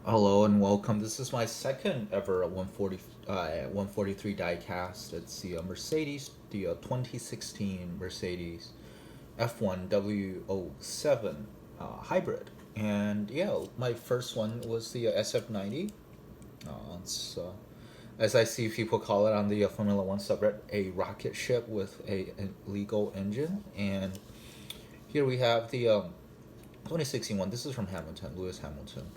Hello and welcome. This is my second ever 143 diecast. It's the Mercedes, the 2016 Mercedes F1 W07 hybrid. And yeah, my first one was the SF90. It's as I see people call it on the Formula One subreddit, a rocket ship with an illegal engine. And here we have the 2016 one. This is from Hamilton, Lewis Hamilton.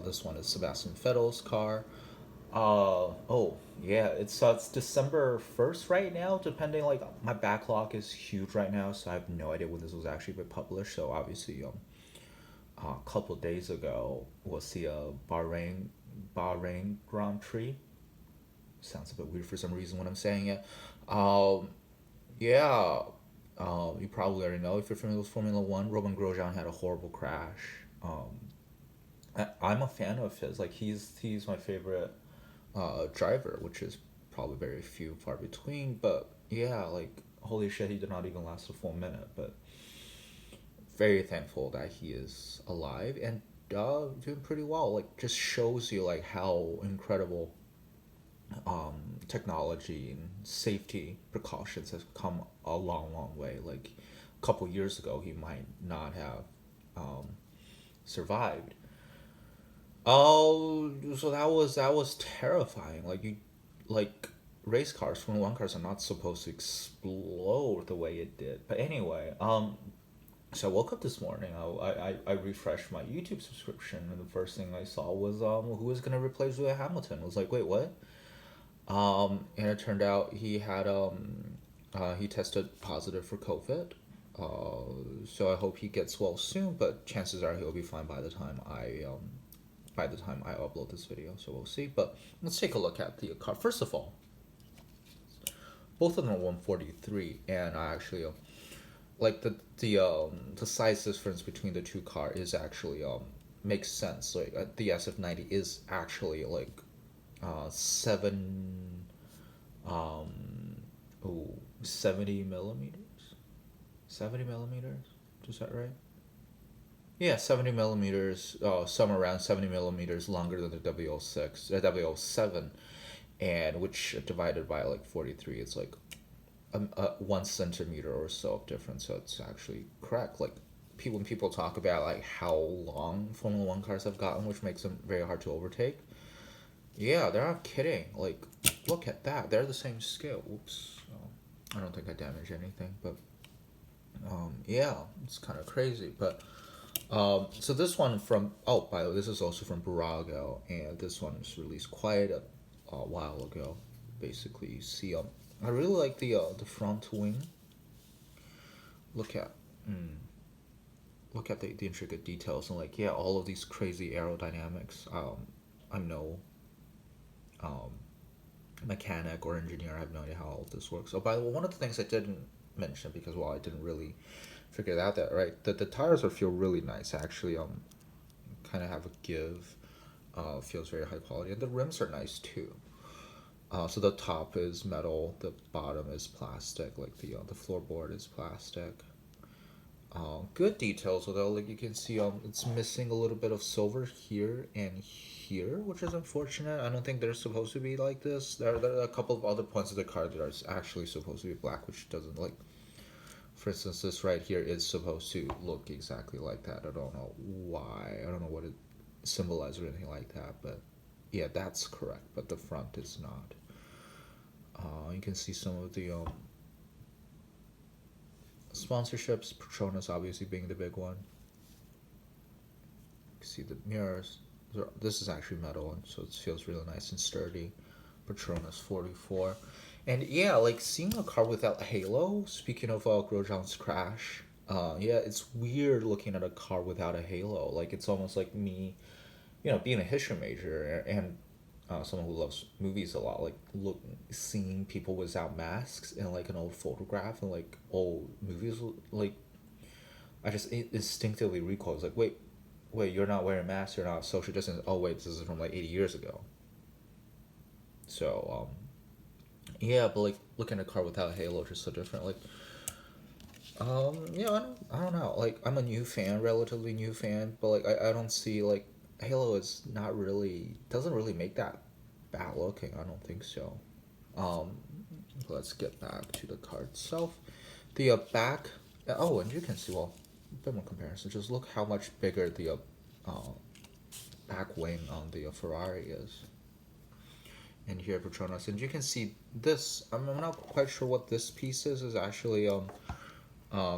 This one is Sebastian Vettel's car. Oh yeah, it's December 1st right now. Depending, like my backlog is huge right now, so I have no idea when this was actually been published. So obviously, a couple days ago was the Bahrain Grand Prix. Sounds a bit weird for some reason when I'm saying it. Um, yeah. You probably already know if you're familiar with Formula One. Roman Grosjean had a horrible crash. I'm a fan of his. Like he's my favorite driver, which is probably very few far between. But yeah, like holy shit, he did not even last a full minute. But very thankful that he is alive and doing pretty well. Like just shows you like how incredible technology and safety precautions has come a long way. Like a couple years ago, he might not have survived. Oh, so that was terrifying. Like race cars, Formula One cars are not supposed to explode the way it did. But anyway, so I woke up this morning. I refreshed my YouTube subscription, and the first thing I saw was who was gonna replace Lewis Hamilton. I was like, wait, what? And it turned out he tested positive for COVID. So I hope he gets well soon. But chances are he'll be fine by the time I upload this video. So we'll see. But let's take a look at the car. First of all, both of them are 143, and I actually like the size difference between the two car is actually makes sense. Like the SF90 is actually like 7 um oh 70 millimeters, 70 millimeters. Is that right? Yeah, 70 millimeters. Some around 70 millimeters longer than the W06, W07, and which divided by like 43, it's like 1 centimeter or so of difference. So it's actually correct. Like people when people talk about like how long Formula One cars have gotten, which makes them very hard to overtake. Yeah, they're not kidding. Like, look at that. They're the same scale. Oops. I don't think I damaged anything, but yeah, it's kind of crazy. But so this one from by the way, this is also from Bburago, and this one was released quite a while ago. Basically, you see I really like the front wing. Look at look at the intricate details and like yeah, all of these crazy aerodynamics. I'm no mechanic or engineer. I have no idea how all of this works. Oh, by the way, one of the things I didn't mention because well, I didn't really figure it out that right. The tires are feel really nice actually. Kind of have a give. Feels very high quality, and the rims are nice too. So the top is metal, the bottom is plastic, like the floorboard is plastic. Good details, although like you can see, it's missing a little bit of silver here and here, which is unfortunate. I don't think they're supposed to be like this. There are a couple of other points of the card that are actually supposed to be black, which doesn't like. For instance, this right here is supposed to look exactly like that. I don't know why. I don't know what it symbolizes or anything like that, but yeah, that's correct. But the front is not. You can see some of the sponsorships. Petronas obviously being the big one. You can see the mirrors. This is actually metal, so it feels really nice and sturdy. Petronas 44. And yeah, like seeing a car without a halo. Speaking of Grosjean's crash, yeah, it's weird looking at a car without a halo. Like it's almost like me, being a history major and someone who loves movies a lot. Like seeing people without masks in like an old photograph and like old movies. Like I just instinctively recall. It's like wait, you're not wearing masks. You're not social distance. Oh wait, this is from like 80 years ago. So yeah, but like looking at a car without a halo is just so different. Like, yeah, I don't know. Like, I'm a new fan, relatively new fan, but like, I don't see like Halo is not really doesn't really make that bad looking. I don't think so. Um, let's get back to the card itself. The back. Oh, and you can see, well, a bit more comparison. Just look how much bigger the uh, back wing on the Ferrari is. And here Petronas, and you can see this. I'm not quite sure what this piece is. Is actually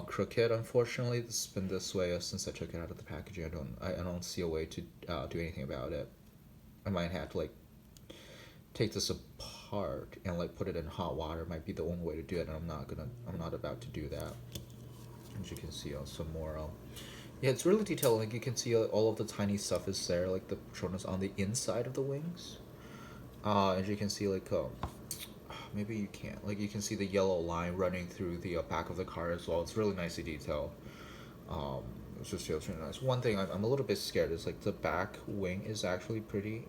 crooked. Unfortunately, it's been this way since I took it out of the packaging. I don't see a way to do anything about it. I might have to like take this apart and like put it in hot water. Might be the only way to do it, and I'm not about to do that. As you can see, some more. Yeah, it's really detailed. Like you can see all of the tiny stuff is there, like the Patronus on the inside of the wings. As you can see, like maybe you can't. Like you can see the yellow line running through the back of the car as well. It's really nicely detailed. Um, it just feels really nice. One thing I'm a little bit scared is like the back wing is actually pretty.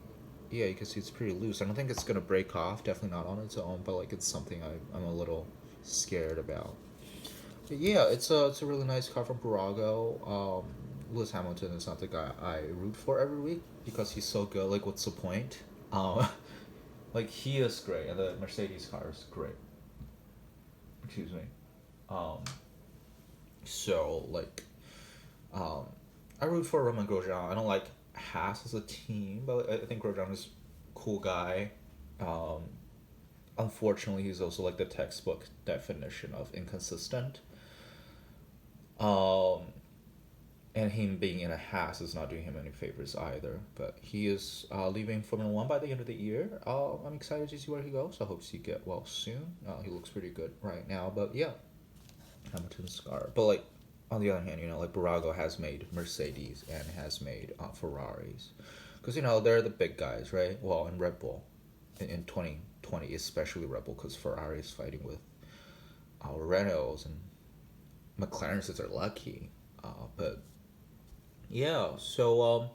Yeah, you can see it's pretty loose. I don't think it's gonna break off. Definitely not on its own, but like it's something I'm a little scared about. But yeah, it's a really nice car from Bburago. Lewis Hamilton is not the guy I root for every week because he's so good. Like, what's the point? Um, like he is great, and the Mercedes car is great. Excuse me. Um, so like, um, I root for Roman Grosjean. I don't like Haas as a team, but I think Grosjean is a cool guy. Um, Unfortunately, he's also like the textbook definition of inconsistent. Um, and him being in a Haas is not doing him any favors either. But he is leaving Formula One by the end of the year. I'm excited to see where he goes. I hope he get well soon. He looks pretty good right now. But yeah, Hamilton's car. But like on the other hand, like Bburago has made Mercedes and has made Ferraris, because they're the big guys, right? Well, in Red Bull, in 2020, especially Red Bull, because Ferrari is fighting with Renaults and McLaren since they're lucky. But yeah, so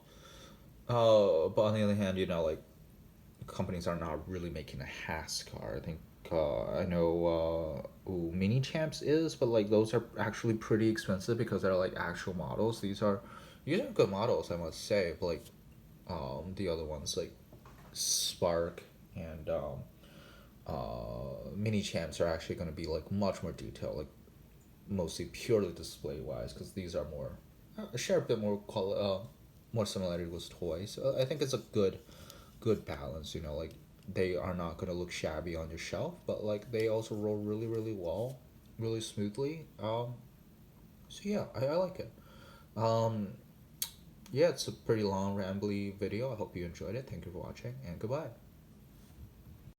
but on the other hand, like companies are not really making a Haas car. I think I know Mini Champs is, but like those are actually pretty expensive because they're like actual models. These are good models, I must say. But like the other ones like Spark and Mini Champs are actually going to be like much more detailed, like mostly purely display wise, because these are more share a bit more more similarity with toys. I think it's a good balance. Like they are not gonna look shabby on your shelf, but like they also roll really really well, really smoothly. So yeah, I like it. Um, yeah, it's a pretty long rambly video. I hope you enjoyed it. Thank you for watching, and goodbye.